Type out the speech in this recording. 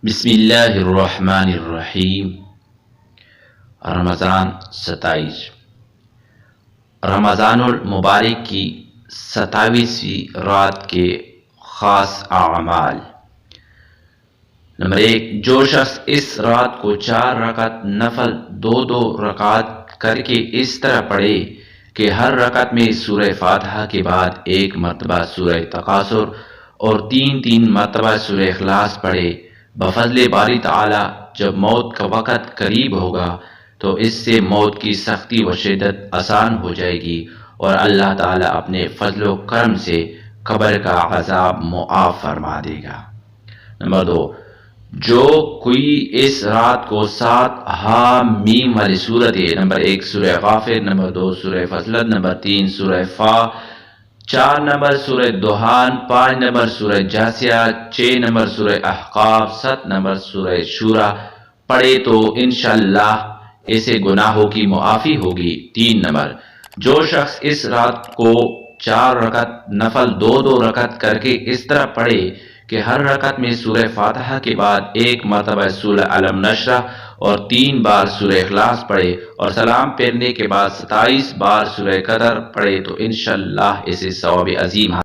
بسم اللہ الرحمن الرحیم۔ رمضان 27 رمضان المبارک کی 27ویں رات کے خاص اعمال۔ نمبر 1، جو شخص اس رات کو 4 رکعت نفل 2 رکعت کر کے اس طرح پڑھے کہ ہر رکعت میں سورہ فاتحہ کے بعد 1 مرتبہ سورہ تکاثر اور 3 مرتبہ سورہ اخلاص پڑھے، بفضل باری تعالی جب موت کا وقت قریب ہوگا تو اس سے موت کی سختی و شدت آسان ہو جائے گی اور اللہ تعالی اپنے فضل و کرم سے قبر کا عذاب معاف فرما دے گا۔ نمبر 2، جو کوئی اس رات کو 7 حامیم والی صورتیں، نمبر 1 سورہ غافر، نمبر 2 سورہ فصلت، نمبر 3 سورہ فا، 4 نمبر سورہ دخان، 5 نمبر سورہ جاسیہ، 6 نمبر سورہ احقاف، 7 نمبر سورہ شورا پڑھے تو انشاءاللہ ایسے گناہوں کی معافی ہوگی۔ 3 نمبر، جو شخص اس رات کو 4 رکعت نفل 2 رکعت کر کے اس طرح پڑھے کہ ہر رکعت میں سورہ فاتحہ کے بعد 1 مرتبہ سورہ علم نشرہ اور 3 بار سورہ اخلاص پڑھے اور سلام پھیرنے کے بعد 27 بار سورہ قدر پڑھے تو انشاءاللہ اسے ثواب عظیم